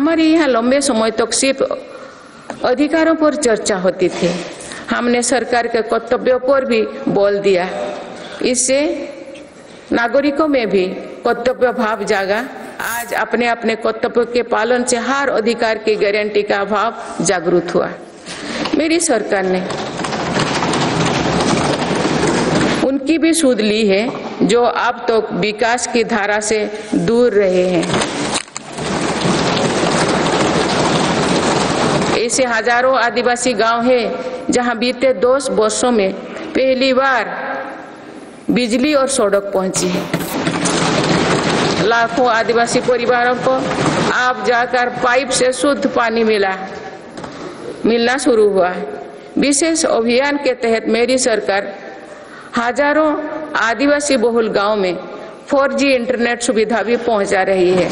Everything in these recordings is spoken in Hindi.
हमारे यहाँ लंबे समय तक सिर्फ अधिकारों पर चर्चा होती थी। हमने सरकार के कर्तव्यों पर भी बोल दिया। इससे नागरिकों में भी कर्तव्य भाव जागा। आज अपने अपने कर्तव्य के पालन से हर अधिकार की गारंटी का भाव जागृत हुआ। मेरी सरकार ने उनकी भी सुध ली है जो अब तो विकास की धारा से दूर रहे हैं। ऐसे हजारों आदिवासी गांव हैं जहां बीते 2 वर्षों में पहली बार बिजली और सड़क पहुंची है। लाखों आदिवासी परिवारों को अब जाकर पाइप से शुद्ध पानी मिलना शुरू हुआ है। विशेष अभियान के तहत मेरी सरकार हजारों आदिवासी बहुल गांव में 4G इंटरनेट सुविधा भी पहुंचा रही है।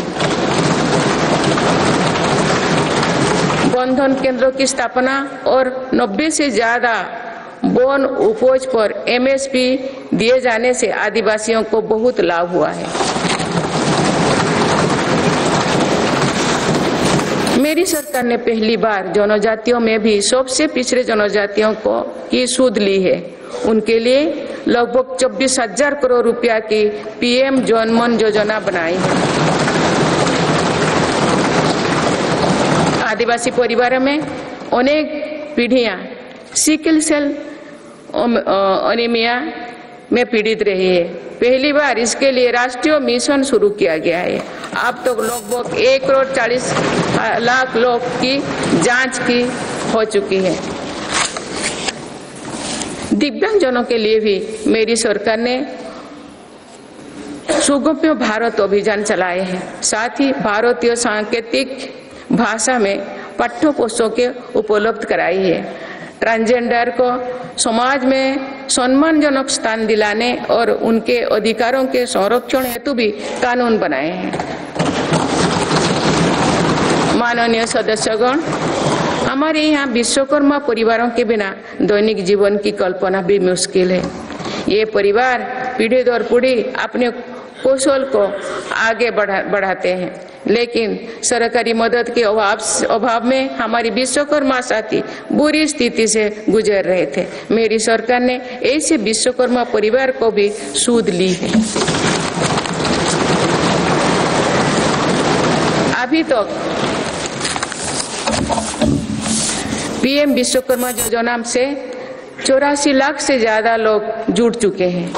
बंधन केंद्रों की स्थापना और 90 से ज्यादा वन उपज पर MSP दिए जाने से आदिवासियों को बहुत लाभ हुआ है। मेरी सरकार ने पहली बार जनजातियों में भी सबसे पिछड़े जनजातियों को की सुध ली है। उनके लिए लगभग 24,000 करोड़ रुपया की PM जनमन योजना बनाई है। आदिवासी परिवारों में अनेक पीढ़ियां सिकल सेल एनीमिया में पीड़ित रही है। पहली बार इसके लिए राष्ट्रीय मिशन शुरू किया गया है। अब तक लगभग 1,40,00,000 लोग की जांच की हो चुकी है। दिव्यांगजनों के लिए भी मेरी सरकार ने सुगम्य भारत अभियान चलाए हैं। साथ ही भारतीय सांकेतिक भाषा में पाठ्य पुस्तकें उपलब्ध कराई है। ट्रांसजेंडर को समाज में सम्मानजनक स्थान दिलाने और उनके अधिकारों के संरक्षण हेतु भी कानून बनाए हैं। माननीय सदस्यगण, हमारे यहाँ विश्वकर्मा परिवारों के बिना दैनिक जीवन की कल्पना भी मुश्किल है। ये परिवार पीढ़ी दर पीढ़ी अपने कौशल को आगे बढ़ाते हैं, लेकिन सरकारी मदद के अभाव में हमारी विश्वकर्मा साथी बुरी स्थिति से गुजर रहे थे। मेरी सरकार ने ऐसे विश्वकर्मा परिवार को भी सुध ली है। अभी तक PM विश्वकर्मा योजना से 84 लाख से ज्यादा लोग जुड़ चुके हैं।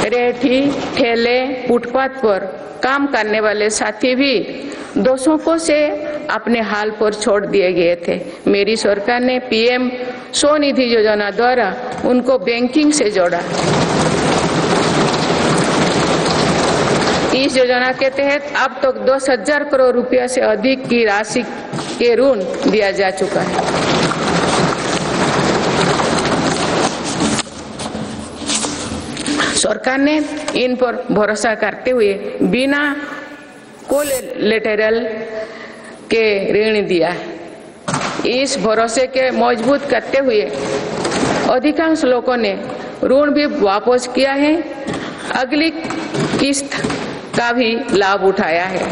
रेहड़ी ठेले फुटपाथ पर काम करने वाले साथी भी दशकों से अपने हाल पर छोड़ दिए गए थे। मेरी सरकार ने PM स्वनिधि योजना द्वारा उनको बैंकिंग से जोड़ा। इस योजना के तहत अब तक 10,000 करोड़ रुपया से अधिक की राशि के ऋण दिया जा चुका है। सरकार ने इन पर भरोसा करते हुए बिना कोलेटरल के ऋण दिया है। इस भरोसे के मजबूत करते हुए अधिकांश लोगों ने ऋण भी वापस किया है। अगली किस्त का भी लाभ उठाया है।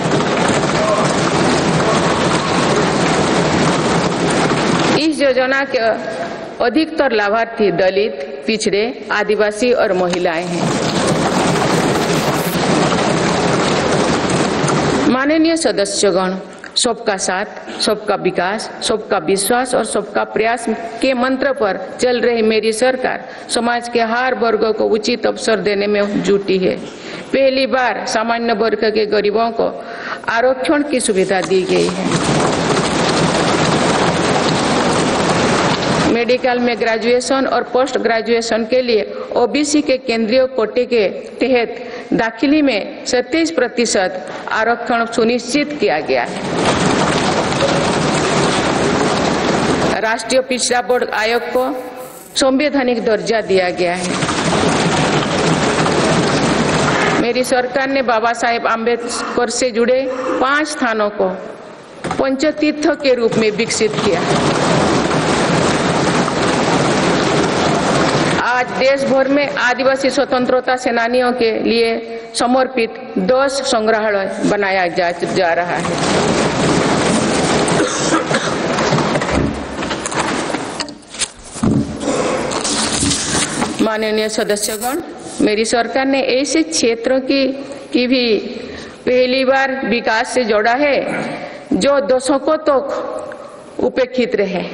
इस योजना के अधिकतर लाभार्थी दलित, पिछड़े, आदिवासी और महिलाएं हैं। माननीय सदस्यगण, सबका साथ, सबका विकास, सबका विश्वास और सबका प्रयास के मंत्र पर चल रही मेरी सरकार समाज के हर वर्ग को उचित अवसर देने में जुटी है। पहली बार सामान्य वर्ग के गरीबों को आरक्षण की सुविधा दी गई है। मेडिकल में ग्रेजुएशन और पोस्ट ग्रेजुएशन के लिए OBC के केंद्रीय कोटे के तहत दाखिले में 37% आरक्षण सुनिश्चित किया गया है। राष्ट्रीय पिछड़ा वर्ग आयोग को संवैधानिक दर्जा दिया गया है। मेरी सरकार ने बाबा साहेब आम्बेडकर से जुड़े 5 स्थानों को पंचतीर्थ के रूप में विकसित किया। आज देश भर में आदिवासी स्वतंत्रता सेनानियों के लिए समर्पित 10 संग्रहालय बनाया जा रहा है। माननीय सदस्यगण, मेरी सरकार ने ऐसे क्षेत्रों की भी पहली बार विकास से जोड़ा है जो दशकों तक उपेक्षित रहे।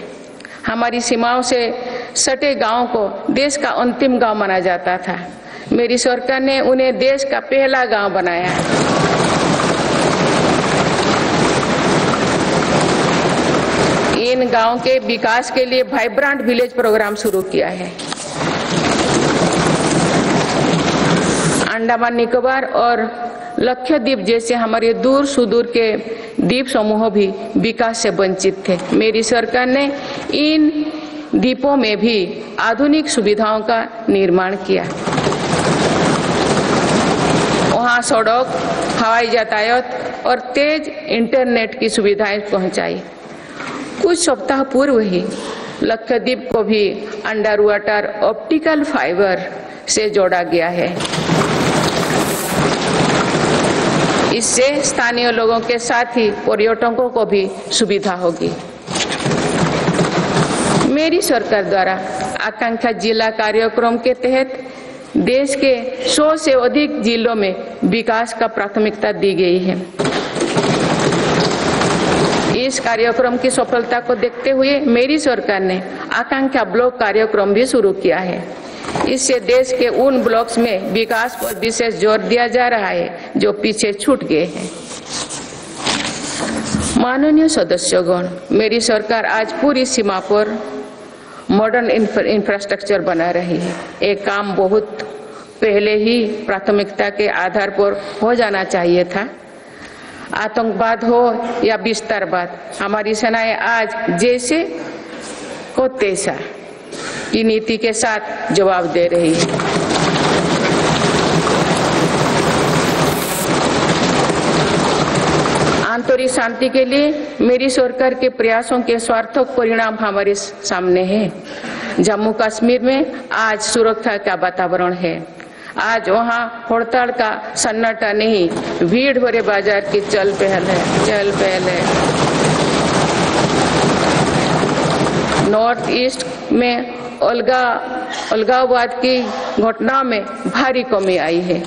हमारी सीमाओं से सटे गांवों को देश का अंतिम गांव माना जाता था। मेरी सरकार ने उन्हें देश का पहला गांव बनाया। इन गांवों के विकास के लिए वाइब्रेंट विलेज प्रोग्राम शुरू किया है। अंडमान निकोबार और लक्षद्वीप जैसे हमारे दूर सुदूर के द्वीप समूह भी विकास से वंचित थे। मेरी सरकार ने इन द्वीपों में भी आधुनिक सुविधाओं का निर्माण किया। वहां सड़क, हवाई यातायात और तेज इंटरनेट की सुविधाएं पहुंचाई। कुछ सप्ताह पूर्व ही लक्षद्वीप को भी अंडर वाटर ऑप्टिकल फाइबर से जोड़ा गया है। इससे स्थानीय लोगों के साथ ही पर्यटकों को भी सुविधा होगी। मेरी सरकार द्वारा आकांक्षा जिला कार्यक्रम के तहत देश के 100 से अधिक जिलों में विकास का प्राथमिकता दी गई है। इस कार्यक्रम की सफलता को देखते हुए मेरी सरकार ने आकांक्षा ब्लॉक कार्यक्रम भी शुरू किया है। इससे देश के उन ब्लॉक्स में विकास पर विशेष जोर दिया जा रहा है जो पीछे छूट गए हैं। माननीय सदस्यगण, मेरी सरकार आज पूरी सीमा पर मॉडर्न इंफ्रास्ट्रक्चर बना रही है। एक काम बहुत पहले ही प्राथमिकता के आधार पर हो जाना चाहिए था। आतंकवाद हो या विस्तारवाद, हमारी सेनाएं आज जैसे को तैसा की नीति के साथ जवाब दे रही है। आंतरिक शांति के लिए मेरी सरकार के प्रयासों के सार्थक परिणाम हमारे सामने हैं। जम्मू कश्मीर में आज सुरक्षा का वातावरण है। आज वहां हड़ताल का सन्नाटा नहीं, भीड़ भरे बाजार की चल पहल है। नॉर्थ ईस्ट में अलगाववाद की घटना में भारी कमी आई है।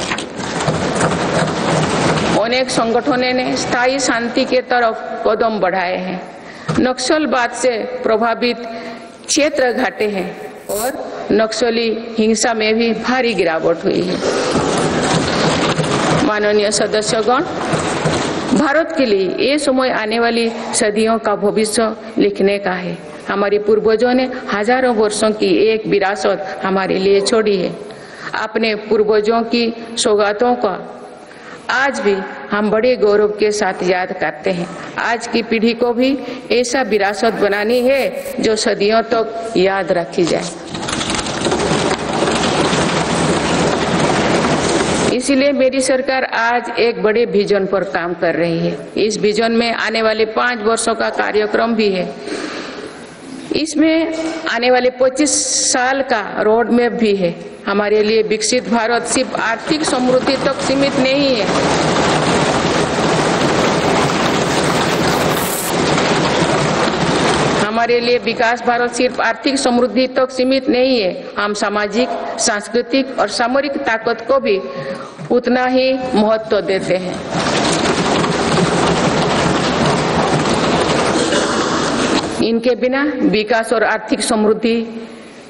अनेक संगठनों ने स्थायी शांति के तरफ कदम बढ़ाए हैं। नक्सलवाद से प्रभावित क्षेत्र घटे हैं और नक्सली हिंसा में भी भारी गिरावट हुई है। माननीय सदस्यगण, भारत के लिए ये समय आने वाली सदियों का भविष्य लिखने का है। हमारे पूर्वजों ने हजारों वर्षों की एक विरासत हमारे लिए छोड़ी है। अपने पूर्वजों की सौगातों का आज भी हम बड़े गौरव के साथ याद करते हैं। आज की पीढ़ी को भी ऐसा विरासत बनानी है जो सदियों तक याद रखी जाए। इसलिए मेरी सरकार आज एक बड़े विजन पर काम कर रही है। इस विजन में आने वाले 5 वर्षों का कार्यक्रम भी है। इसमें आने वाले 25 साल का रोड मैप भी है। हमारे लिए विकसित भारत सिर्फ आर्थिक समृद्धि तक सीमित नहीं है। हमारे लिए विकास भारत सिर्फ आर्थिक समृद्धि तक सीमित नहीं है। हम सामाजिक, सांस्कृतिक और सामरिक ताकत को भी उतना ही महत्व देते हैं। इनके बिना विकास और आर्थिक समृद्धि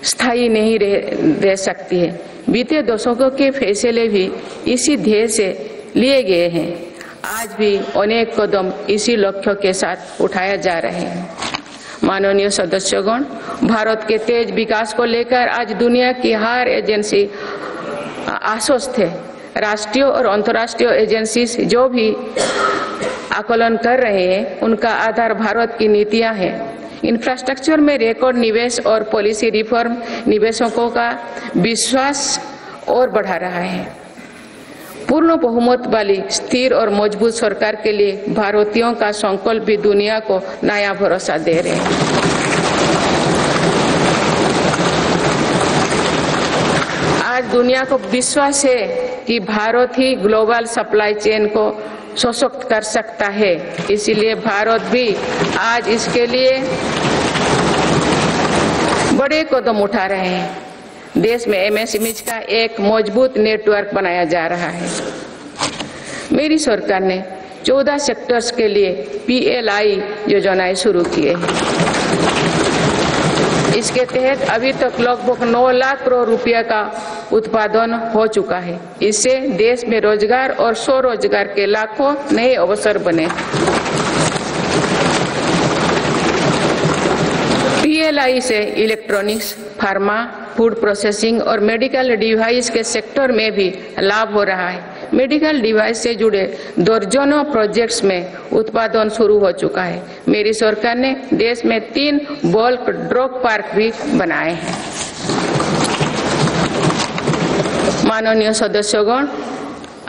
स्थायी नहीं रह सकती है। बीते दशकों के फैसले भी इसी ध्येय से लिए गए हैं। आज भी अनेक कदम इसी लक्ष्य के साथ उठाया जा रहे हैं। माननीय सदस्यगण, भारत के तेज विकास को लेकर आज दुनिया की हर एजेंसी आश्वस्त है। राष्ट्रीय और अंतर्राष्ट्रीय एजेंसी जो भी आकलन कर रहे हैं, उनका आधार भारत की नीतियां हैं। इंफ्रास्ट्रक्चर में रिकॉर्ड निवेश और पॉलिसी रिफॉर्म निवेशकों का विश्वास और बढ़ा रहा है। पूर्ण बहुमत वाली स्थिर और मजबूत सरकार के लिए भारतीयों का संकल्प भी दुनिया को नया भरोसा दे रहे हैं। आज दुनिया को विश्वास है कि भारत ही ग्लोबल सप्लाई चेन को सशक्त कर सकता है। इसीलिए भारत भी आज इसके लिए बड़े कदम उठा रहे हैं। देश में एमएसएमई का एक मजबूत नेटवर्क बनाया जा रहा है। मेरी सरकार ने 14 सेक्टर्स के लिए PLI योजनाएं शुरू किए हैं। इसके तहत अभी तक लगभग 9 लाख करोड़ रुपया का उत्पादन हो चुका है। इससे देश में रोजगार और स्वरोजगार के लाखों नए अवसर बने। PLI से इलेक्ट्रॉनिक्स, फार्मा, फूड प्रोसेसिंग और मेडिकल डिवाइस के सेक्टर में भी लाभ हो रहा है। मेडिकल डिवाइस से जुड़े दर्जनों प्रोजेक्ट्स में उत्पादन शुरू हो चुका है। मेरी सरकार ने देश में 3 बल्क ड्रग पार्क भी बनाए हैं। माननीय सदस्यगण,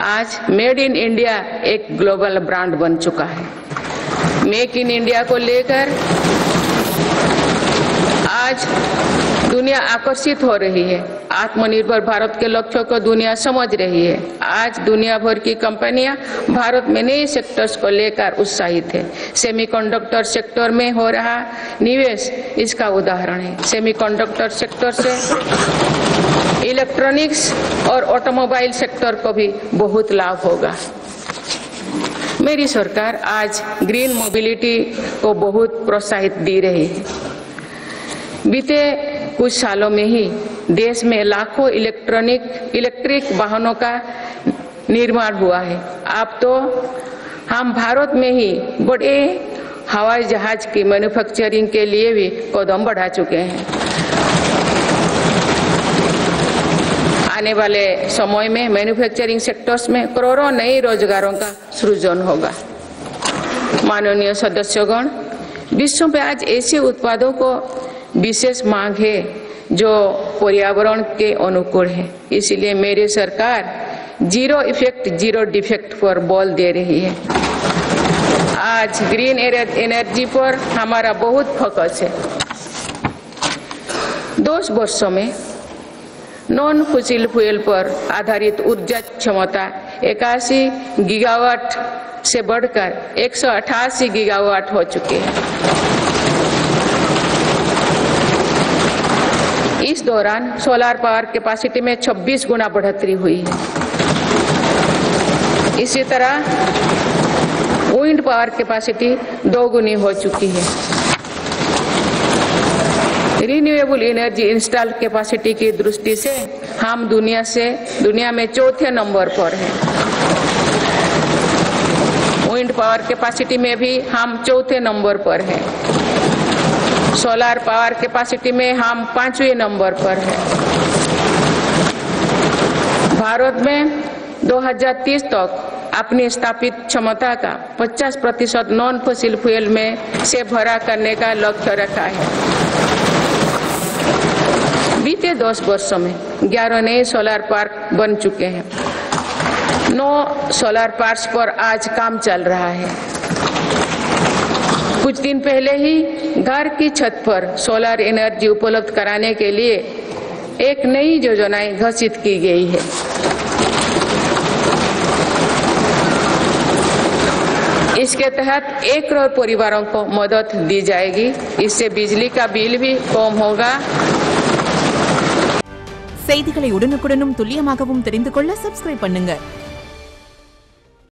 आज मेड इन इंडिया एक ग्लोबल ब्रांड बन चुका है। मेक इन इंडिया को लेकर आज दुनिया आकर्षित हो रही है। आत्मनिर्भर भारत के लक्ष्यों को दुनिया समझ रही है। आज दुनिया भर की कंपनियां भारत में नए सेक्टर्स को लेकर उत्साहित है। सेमीकंडक्टर सेक्टर में हो रहा निवेश इसका उदाहरण है। सेमीकंडक्टर सेक्टर से इलेक्ट्रॉनिक्स और ऑटोमोबाइल सेक्टर को भी बहुत लाभ होगा। मेरी सरकार आज ग्रीन मोबिलिटी को बहुत प्रोत्साहित दे रही है। बीते कुछ सालों में ही देश में लाखों इलेक्ट्रिक वाहनों का निर्माण हुआ है। अब तो हम भारत में ही बड़े हवाई जहाज की मैन्युफैक्चरिंग के लिए भी कदम बढ़ा चुके हैं। आने वाले समय में मैन्युफैक्चरिंग सेक्टर्स में करोड़ों नए रोजगारों का सृजन होगा। माननीय सदस्यगण, विश्व में आज ऐसे उत्पादों को विशेष मांग है जो पर्यावरण के अनुकूल है। इसलिए मेरी सरकार जीरो इफेक्ट जीरो डिफेक्ट पर बल दे रही है। आज ग्रीन एनर्जी पर हमारा बहुत फोकस है। 2 वर्षों में नॉन फॉसिल फ्यूल पर आधारित ऊर्जा क्षमता 81 गीगावाट से बढ़कर 188 गीगावाट हो चुकी है। इस दौरान सोलर पावर कैपेसिटी में 26 गुना बढ़ोतरी हुई है। इसी तरह विंड पावर कैपेसिटी 2 गुनी हो चुकी है। रिन्यूएबल एनर्जी इंस्टॉल कैपेसिटी की दृष्टि से हम दुनिया में 4थे नंबर पर हैं। विंड पावर कैपेसिटी में भी हम 4थे नंबर पर हैं। सोलर पावर कैपेसिटी में हम 5वें नंबर पर हैं। भारत में 2030 तक अपनी स्थापित क्षमता का 50% नॉन फॉसिल फ्यूल में से भरा करने का लक्ष्य रखा है। बीते 10 वर्षों में 11 नए सोलर पार्क बन चुके हैं। 9 सोलर पार्क्स पर आज काम चल रहा है। कुछ दिन पहले ही घर की छत पर सोलर एनर्जी उपलब्ध कराने के लिए एक नई योजना घोषित की गई है। इसके तहत 1 करोड़ परिवारों को मदद दी जाएगी। इससे बिजली का बिल भी कम होगा। செய்திகளை உடனுக்குடனும் துல்லியமாகவும் தெரிந்து கொள்ள சப்ஸ்கிரைப் பண்ணுங்க।